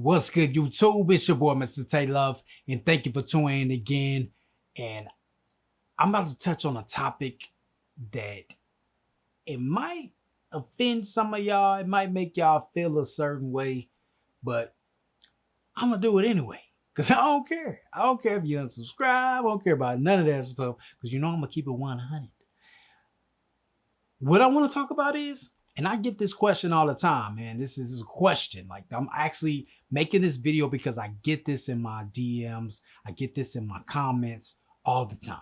What's good, YouTube? It's your boy, Mr. Tay Love, and thank you for tuning in again. And I'm about to touch on a topic that it might offend some of y'all. It might make y'all feel a certain way, but I'm gonna do it anyway because I don't care. I don't care if you unsubscribe. I don't care about none of that stuff because you know I'm gonna keep it 100. What I want to talk about is, and I get this question all the time, man. This is a question. Like, I'm actually making this video because I get this in my DMs. I get this in my comments all the time.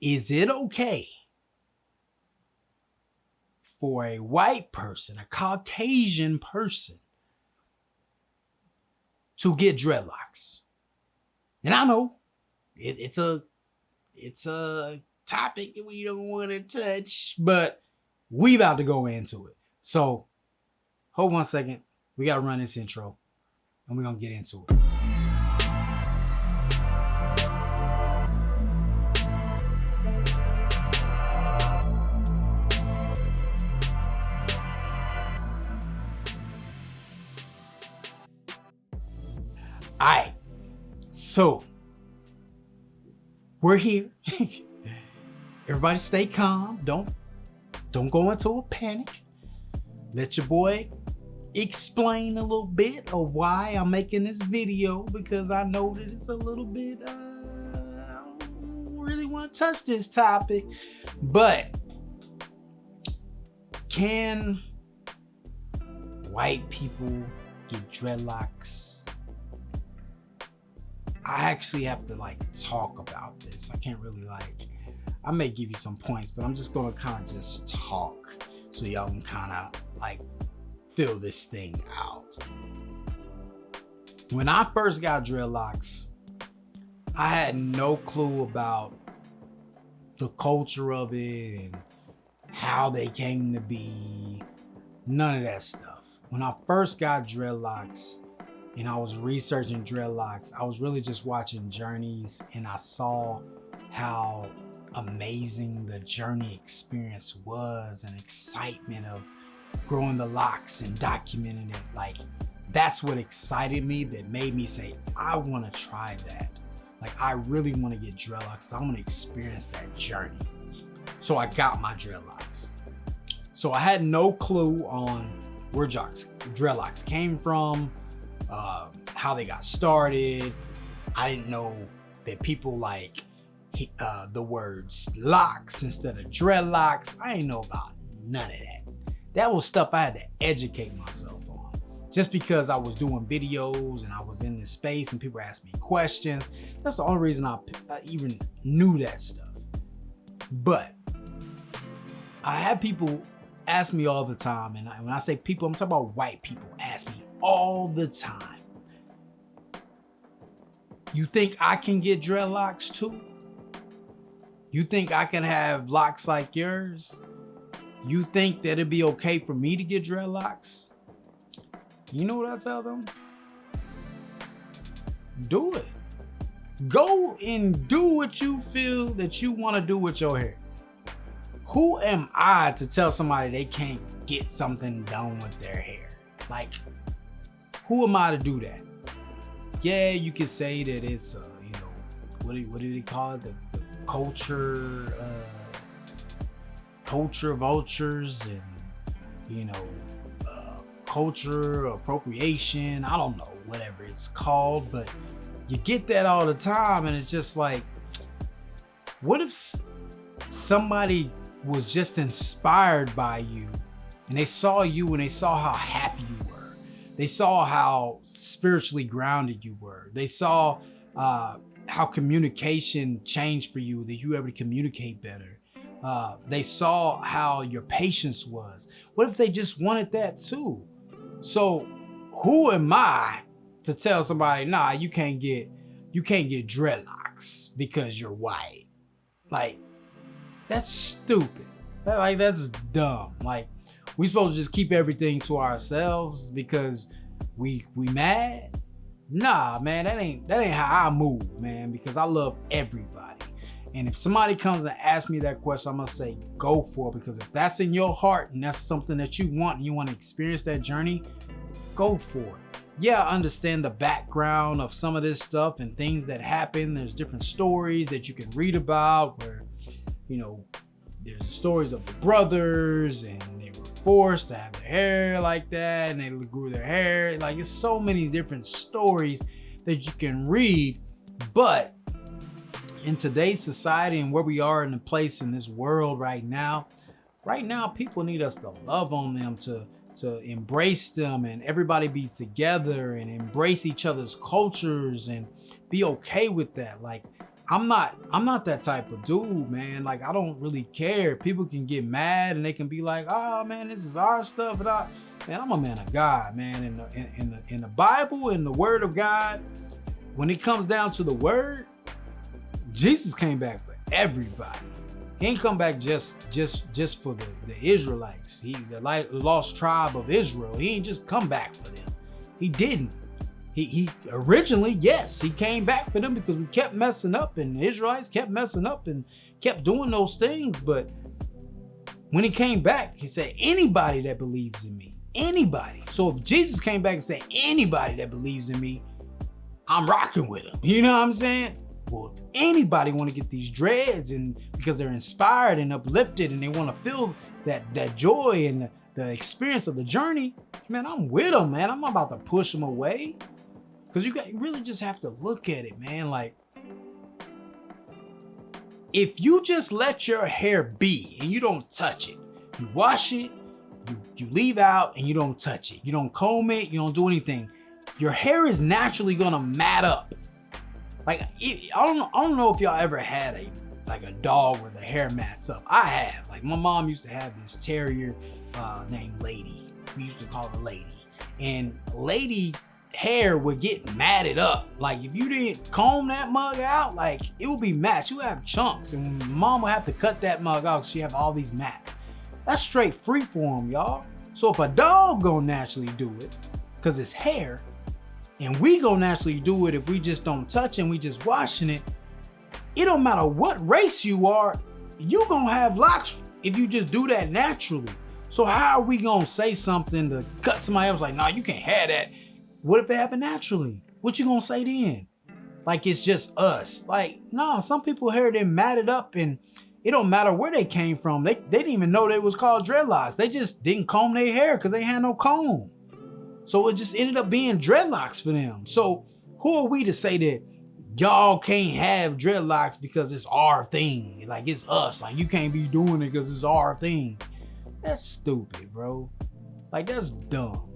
Is it okay for a white person, a Caucasian person, to get dreadlocks? And I know it's a topic that we don't want to touch, but we about to go into it. So hold 1 second. We got to run this intro and we're going to get into it. All right. So we're here. Everybody stay calm. Don't go into a panic. Let your boy explain a little bit of why I'm making this video, because I know that it's a little bit, I don't really want to touch this topic, but can white people get dreadlocks? I actually have to talk about this. I can't really I may give you some points, but I'm just gonna kind of just talk so y'all can kind of fill this thing out. When I first got dreadlocks, I had no clue about the culture of it and how they came to be, none of that stuff. When I first got dreadlocks and I was researching dreadlocks, I was really just watching journeys, and I saw how amazing the journey experience was, and excitement of growing the locks and documenting it. That's what excited me, that made me say, I want to try that. I really want to get dreadlocks. I want to experience that journey. So I got my dreadlocks. So I had no clue on where dreadlocks came from, how they got started. I didn't know that people the words locks instead of dreadlocks. I ain't know about none of that. That was stuff I had to educate myself on. Just because I was doing videos and I was in this space and people asked me questions, that's the only reason I even knew that stuff. But I had people ask me all the time, and when I say people, I'm talking about white people, ask me all the time, you think I can get dreadlocks too? You think I can have locks like yours? You think that it'd be okay for me to get dreadlocks? You know what I tell them? Do it. Go and do what you feel that you want to do with your hair. Who am I to tell somebody they can't get something done with their hair? Who am I to do that? Yeah, you could say that it's what do they call it? The culture vultures, and culture appropriation. I don't know, whatever it's called, but you get that all the time, and it's just what if somebody was just inspired by you, and they saw you and they saw how happy you were, they saw how spiritually grounded you were, they saw how communication changed for you, that you were able to communicate better. They saw how your patience was. What if they just wanted that too? So who am I to tell somebody, nah, you can't get dreadlocks because you're white? That's stupid. That's dumb. We supposed to just keep everything to ourselves because we mad? Nah, man, that ain't how I move, man, because I love everybody. And if somebody comes and asks me that question, I'm gonna say, go for it, because if that's in your heart and that's something that you want and you want to experience that journey, go for it. Yeah, I understand the background of some of this stuff and things that happen. There's different stories that you can read about where, you know, there's stories of the brothers and they were forced to have their hair like that and they grew their hair. Like, it's so many different stories that you can read. But in today's society and where we are in the place in this world right now, people need us to love on them, to embrace them, and everybody be together and embrace each other's cultures and be okay with that. Like, I'm not that type of dude, man. Like, I don't really care. People can get mad and they can be like, oh man, this is our stuff. But man, I'm a man of God, man. In the Bible, in the Word of God, when it comes down to the Word, Jesus came back for everybody. He ain't come back just for the Israelites. The lost tribe of Israel. He ain't just come back for them. He didn't. He originally, yes, he came back for them because we kept messing up and the Israelites kept messing up and kept doing those things. But when he came back, he said, anybody that believes in me, anybody. So if Jesus came back and said, anybody that believes in me, I'm rocking with him. You know what I'm saying? Well, if anybody want to get these dreads and because they're inspired and uplifted and they want to feel that joy and the experience of the journey, man, I'm with them, man. I'm not about to push them away. Because you really just have to look at it, man. Like, if you just let your hair be and you don't touch it, you wash it, you leave out and you don't touch it. You don't comb it, you don't do anything. Your hair is naturally gonna mat up. Like, I don't know if y'all ever had a dog where the hair mats up. I have. Like, my mom used to have this terrier named Lady. We used to call her Lady. And Lady hair would get matted up. Like, if you didn't comb that mug out, like, it would be mats. You would have chunks, and mom would have to cut that mug out because she have all these mats. That's straight freeform, y'all. So if a dog gonna naturally do it, because it's hair, and we gonna naturally do it if we just don't touch it and we just washing it, it don't matter what race you are, you gonna have locks if you just do that naturally. So how are we gonna say something to cut somebody else like, nah, you can't have that? What if it happened naturally? What you gonna say then? Like, it's just us. Like, no, some people hair they matted up and it don't matter where they came from. They didn't even know that it was called dreadlocks. They just didn't comb their hair because they had no comb. So it just ended up being dreadlocks for them. So who are we to say that y'all can't have dreadlocks because it's our thing? Like, it's us. Like, you can't be doing it because it's our thing. That's stupid, bro. Like, that's dumb.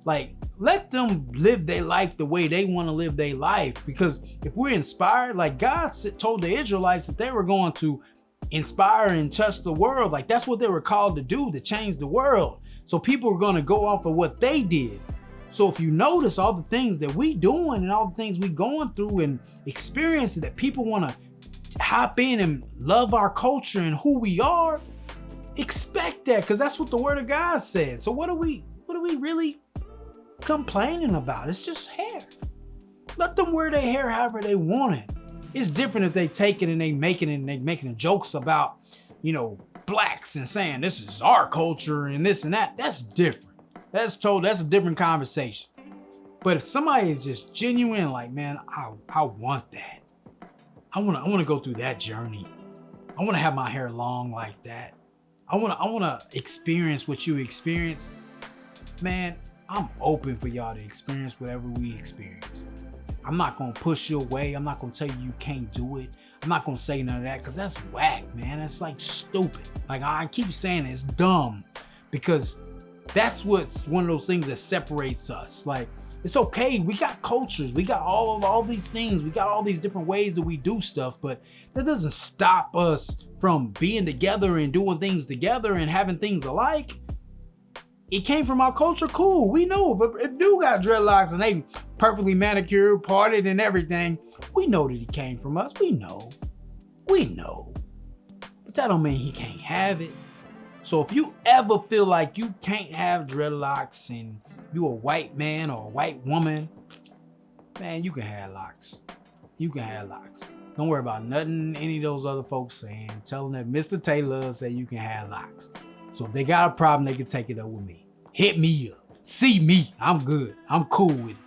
Like, let them live their life the way they want to live their life. Because if we're inspired, like God told the Israelites that they were going to inspire and touch the world. Like, that's what they were called to do, to change the world. So people are going to go off of what they did. So if you notice all the things that we doing and all the things we going through and experiencing, that people want to hop in and love our culture and who we are, expect that, because that's what the Word of God says. So what are we really complaining about? It's just hair. Let them wear their hair however they want it. It's different if they take it and they making jokes about, you know, blacks and saying this is our culture and this and that. That's different. That's a different conversation. But if somebody is just genuine, like, man, I want that. I want to go through that journey. I want to have my hair long like that. I want to experience what you experience. Man, I'm open for y'all to experience whatever we experience. I'm not going to push you away. I'm not going to tell you can't do it. I'm not going to say none of that because that's whack, man. That's like stupid. Like, I keep saying it's dumb because that's what's one of those things that separates us. Like, it's okay. We got cultures. We got all these things. We got all these different ways that we do stuff, but that doesn't stop us from being together and doing things together and having things alike. It came from our culture, cool. We know if a dude got dreadlocks and they perfectly manicured, parted and everything, we know that he came from us. We know. But that don't mean he can't have it. So if you ever feel like you can't have dreadlocks and you a white man or a white woman, man, you can have locks. You can have locks. Don't worry about nothing any of those other folks saying. Tell them that Mr. Taylor said you can have locks. So if they got a problem, they can take it up with me. Hit me up. See me, I'm good. I'm cool with it.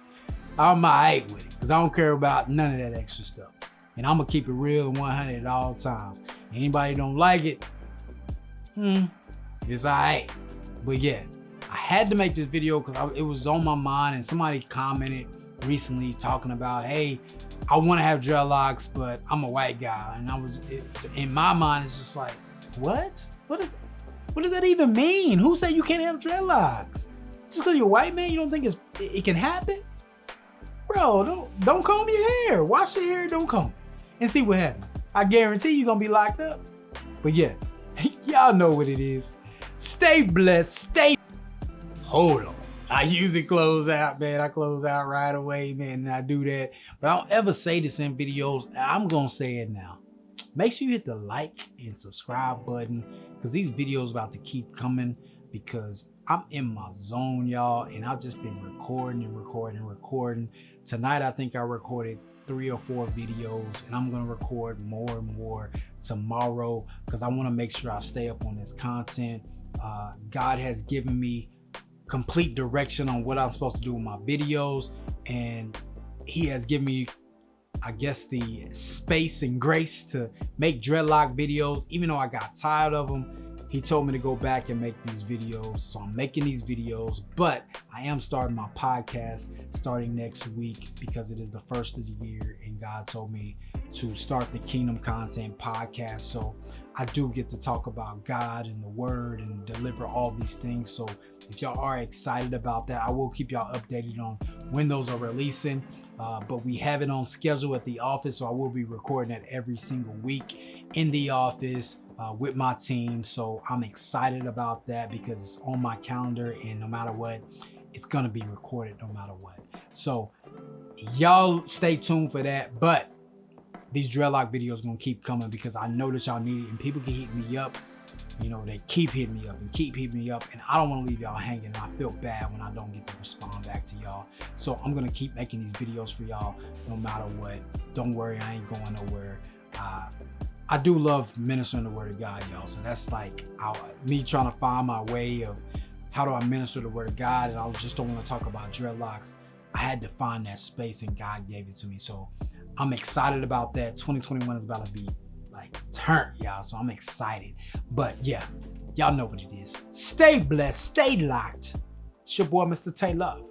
I'm alright with it, because I don't care about none of that extra stuff. And I'm gonna keep it real and 100 at all times. Anybody don't like it, it's alright. But yeah, I had to make this video because it was on my mind, and somebody commented recently talking about, hey, I want to have dreadlocks, but I'm a white guy. And in my mind, it's just like, what? What does that even mean? Who said you can't have dreadlocks? Just because you're a white man, you don't think it can happen? Bro, don't comb your hair. Wash your hair, don't comb it. And see what happens. I guarantee you're gonna be locked up. But yeah, y'all know what it is. Stay blessed, hold on. I usually close out, man. I close out right away, man, and I do that. But I don't ever say this in videos. I'm gonna say it now. Make sure you hit the like and subscribe button, because these videos about to keep coming, because I'm in my zone, y'all, and I've just been recording. Tonight, I think I recorded 3 or 4 videos, and I'm gonna record more and more tomorrow, because I wanna make sure I stay up on this content. God has given me complete direction on what I'm supposed to do with my videos, and he has given me, I guess, the space and grace to make dreadlock videos. Even though I got tired of them, he told me to go back and make these videos, so I'm making these videos. But I am starting my podcast starting next week, because it is the first of the year, and God told me to start the Kingdom Content podcast. So I do get to talk about God and the word and deliver all these things. So if y'all are excited about that, I will keep y'all updated on when those are releasing. But we have it on schedule at the office, so I will be recording that every single week in the office with my team. So I'm excited about that, because it's on my calendar, and no matter what, it's gonna be recorded no matter what. So y'all stay tuned for that. But these dreadlock videos gonna keep coming, because I know that y'all need it, and people can hit me up. You know, they keep hitting me up, and I don't want to leave y'all hanging, and I feel bad when I don't get to respond back to y'all. So I'm gonna keep making these videos for y'all no matter what. Don't worry, I ain't going nowhere. I do love ministering the word of God, y'all. So that's like me trying to find my way of how do I minister the word of God, and I just don't want to talk about dreadlocks. I had to find that space, and God gave it to me. So I'm excited about that. 2021 is about to be like turn, y'all. So I'm excited. But yeah, y'all know what it is. Stay blessed, stay locked. It's your boy, Mr. Tay Love.